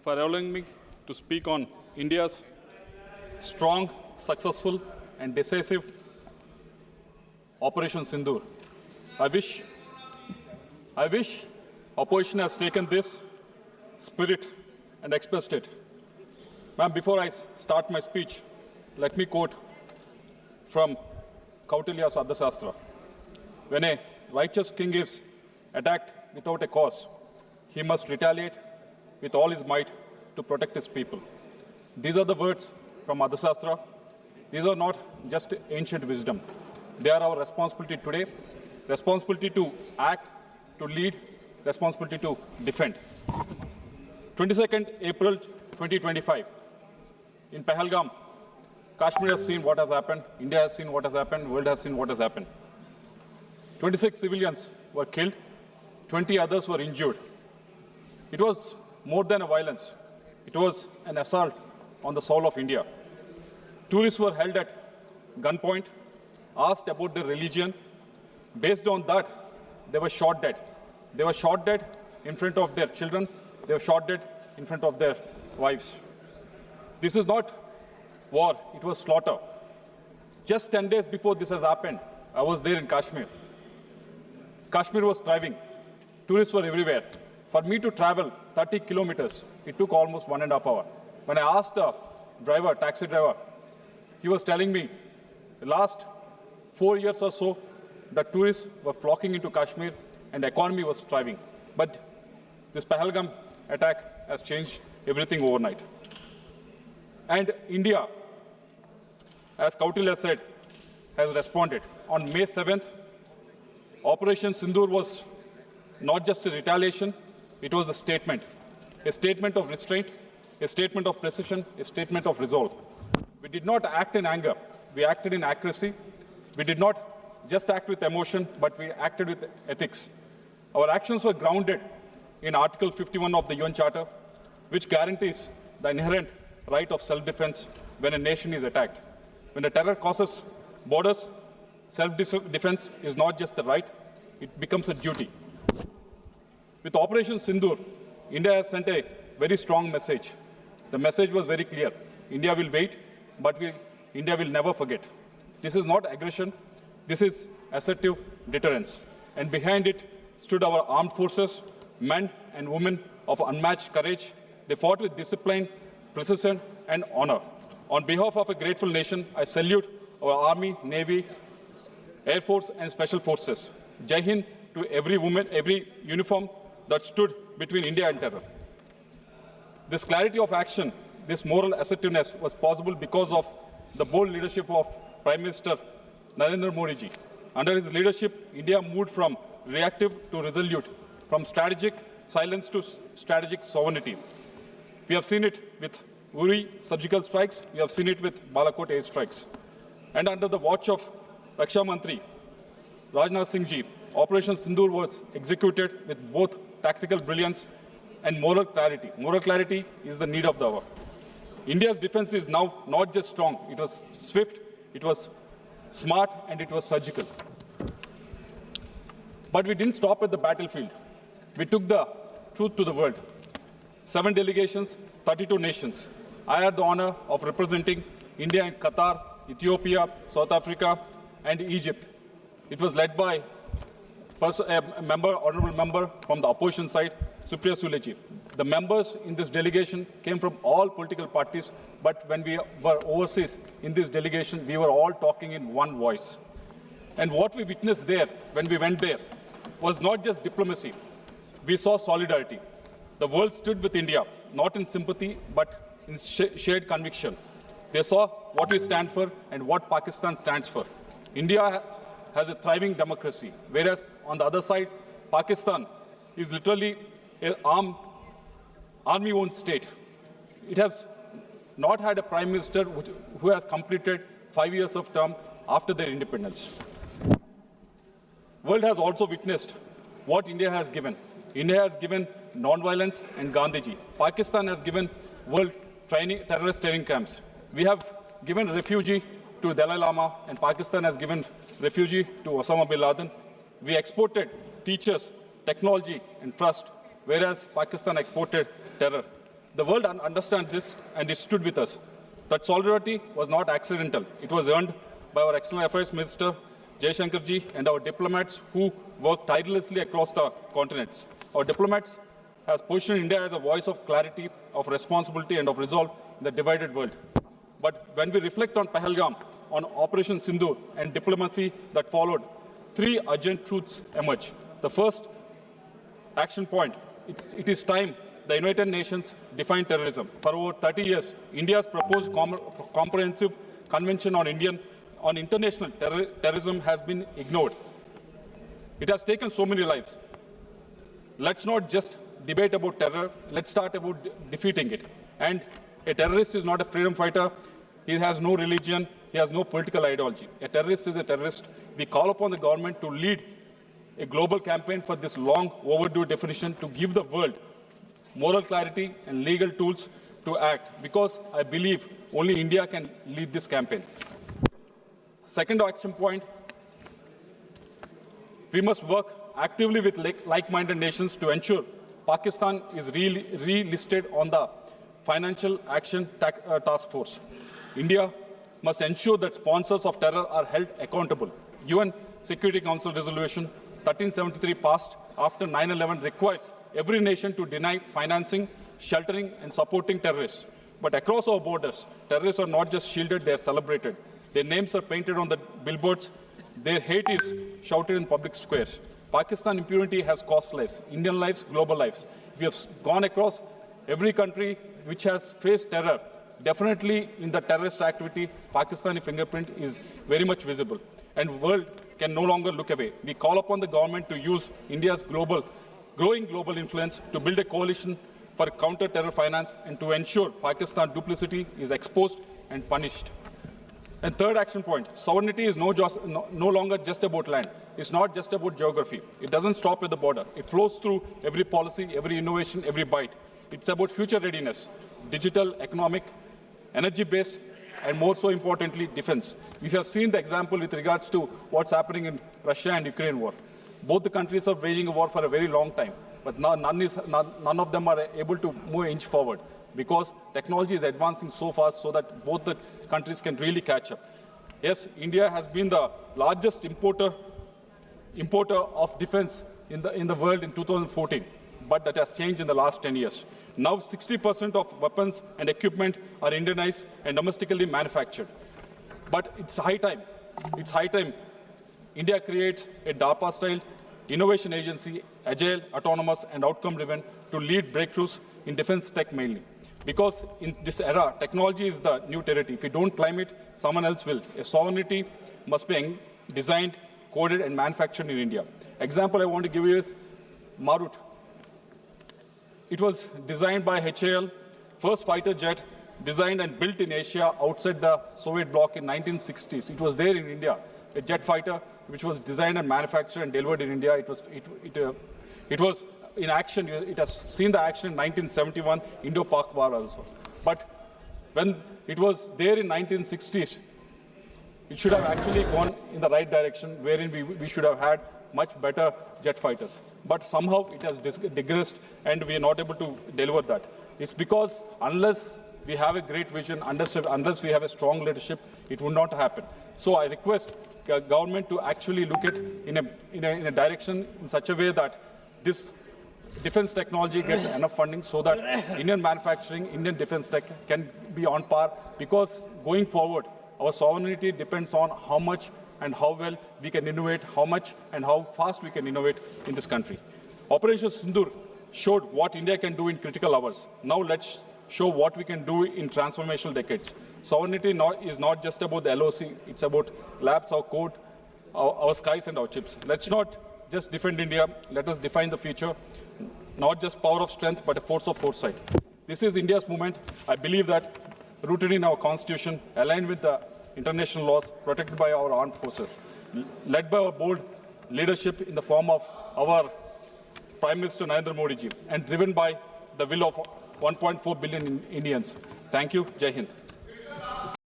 for allowing me to speak on India's strong, successful and decisive Operation Sindoor. I wish opposition has taken this spirit and expressed it. Ma'am, before I start my speech, let me quote from Kautilya's Ardhashastra. When a righteous king is attacked without a cause, he must retaliate with all his might to protect his people. These are the words from Ardhashastra. These are not just ancient wisdom. They are our responsibility today, responsibility to act, to lead, responsibility to defend. 22nd April 2025, in Pahalgam, Kashmir has seen what has happened, India has seen what has happened, world has seen what has happened. 26 civilians were killed, 20 others were injured. It was more than a violence. It was an assault on the soul of India. Tourists were held at gunpoint, asked about their religion. Based on that, they were shot dead. They were shot dead in front of their children. They were shot dead in front of their wives. This is not war, it was slaughter. Just 10 days before this has happened, I was there in Kashmir. Kashmir was thriving. Tourists were everywhere. For me to travel 30 kilometers, it took almost 1.5 hours. When I asked the driver, taxi driver, he was telling me, the last 4 years or so, the tourists were flocking into Kashmir and the economy was thriving. But this Pahalgam attack has changed everything overnight. And India, as Kautilya said, has responded. On May 7th, Operation Sindoor was not just a retaliation, it was a statement of restraint, a statement of precision, a statement of resolve. We did not act in anger, we acted in accuracy. We did not just act with emotion, but we acted with ethics. Our actions were grounded in Article 51 of the UN Charter, which guarantees the inherent right of self-defense when a nation is attacked. When the terror crosses borders, self-defense is not just a right, it becomes a duty. With Operation Sindoor, India has sent a very strong message. The message was very clear. India will wait, but India will never forget. This is not aggression, this is assertive deterrence. And behind it stood our armed forces, men and women of unmatched courage. They fought with discipline, precision, and honor. On behalf of a grateful nation, I salute our Army, Navy, Air Force, and Special Forces. Jai Hind to every woman, every uniform that stood between India and terror. This clarity of action, this moral assertiveness was possible because of the bold leadership of Prime Minister Narendra Modi ji. Under his leadership, India moved from reactive to resolute, from strategic silence to strategic sovereignty. We have seen it with Uri surgical strikes, we have seen it with Balakot air strikes. And under the watch of Raksha Mantri, Rajnath Singh ji, Operation Sindoor was executed with both tactical brilliance and moral clarity. Moral clarity is the need of the hour. India's defense is now not just strong, it was swift, it was smart, and it was surgical. But we didn't stop at the battlefield. We took the truth to the world. 7 delegations, 32 nations. I had the honor of representing India in Qatar, Ethiopia, South Africa, and Egypt. It was led by honorable member from the opposition side, Supriya Suleji. The members in this delegation came from all political parties, but when we were overseas in this delegation, we were all talking in one voice. And what we witnessed there, when we went there, was not just diplomacy. We saw solidarity. The world stood with India, not in sympathy, but in shared conviction. They saw what we stand for and what Pakistan stands for. India has a thriving democracy, whereas on the other side, Pakistan is literally an army-owned state. It has not had a prime minister who has completed 5 years of term after their independence. World has also witnessed what India has given. India has given non-violence and Gandhiji. Pakistan has given world terrorist training camps. We have given refugee to Dalai Lama, and Pakistan has given refugee to Osama bin Laden. We exported teachers, technology, and trust, whereas Pakistan exported terror. The world understands this and it stood with us. That solidarity was not accidental. It was earned by our External Affairs Minister, Jaishankarji, and our diplomats who worked tirelessly across the continents. Our diplomats have positioned India as a voice of clarity, of responsibility, and of resolve in the divided world. But when we reflect on Pahalgam, on Operation Sindoor, and diplomacy that followed, three urgent truths emerge. The first action point, it is time the United Nations defined terrorism. For over 30 years, India's proposed comprehensive convention on international terrorism has been ignored. It has taken so many lives. Let's not just debate about terror, let's start about defeating it. And a terrorist is not a freedom fighter, he has no religion, he has no political ideology. A terrorist is a terrorist. We call upon the government to lead a global campaign for this long overdue definition to give the world moral clarity and legal tools to act, because I believe only India can lead this campaign. Second action point, we must work actively with like-minded nations to ensure Pakistan is relisted on the Financial Action Task Force. India must ensure that sponsors of terror are held accountable. UN Security Council Resolution 1373 passed after 9/11 requires every nation to deny financing, sheltering, and supporting terrorists. But across our borders, terrorists are not just shielded, they are celebrated. Their names are painted on the billboards. Their hate is shouted in public squares. Pakistan impunity has cost lives, Indian lives, global lives. We have gone across every country which has faced terror. Definitely in the terrorist activity, Pakistani fingerprint is very much visible. And the world can no longer look away. We call upon the government to use India's growing global influence to build a coalition for counter-terror finance and to ensure Pakistan duplicity is exposed and punished. And third action point, sovereignty is no longer just about land. It's not just about geography. It doesn't stop at the border. It flows through every policy, every innovation, every bite. It's about future readiness, digital, economic, energy-based, and more so importantly, defense. We have seen the example with regards to what's happening in Russia and Ukraine war. Both the countries are waging a war for a very long time, but now none of them are able to move an inch forward because technology is advancing so fast so that both the countries can really catch up. Yes, India has been the largest importer of defense in the world in 2014, but that has changed in the last 10 years. Now 60% of weapons and equipment are Indianized and domestically manufactured. But it's high time. It's high time India creates a DARPA-style innovation agency, agile, autonomous, and outcome-driven, to lead breakthroughs in defense tech mainly. Because in this era, technology is the new territory. If we don't climb it, someone else will. A sovereignty must be designed, coded, and manufactured in India. Example I want to give you is Marut. It was designed by HAL, first fighter jet designed and built in Asia outside the Soviet bloc in 1960s. It was there in India, a jet fighter which was designed and manufactured and delivered in India. It was in action. It has seen the action in 1971 Indo-Pak War also. But when it was there in 1960s, it should have actually gone in the right direction, wherein we should have had much better jet fighters. But somehow it has digressed and we are not able to deliver that. It's because unless we have a great vision, unless we have a strong leadership, it would not happen. So I request government to actually look at in a direction in such a way that this defense technology gets enough funding so that Indian manufacturing, Indian defense tech can be on par, because going forward, our sovereignty depends on how much and how well we can innovate, how much and how fast we can innovate in this country. Operation Sindoor showed what India can do in critical hours. Now let's show what we can do in transformational decades. Sovereignty is not just about the LOC, it's about labs, our code, our skies and our chips. Let's not just defend India, let us define the future, not just power of strength, but a force of foresight. This is India's movement. I believe that rooted in our constitution, aligned with the international laws, protected by our armed forces, led by our bold leadership in the form of our Prime Minister Narendra Modi ji, and driven by the will of 1.4 billion Indians. Thank you. Jai Hind.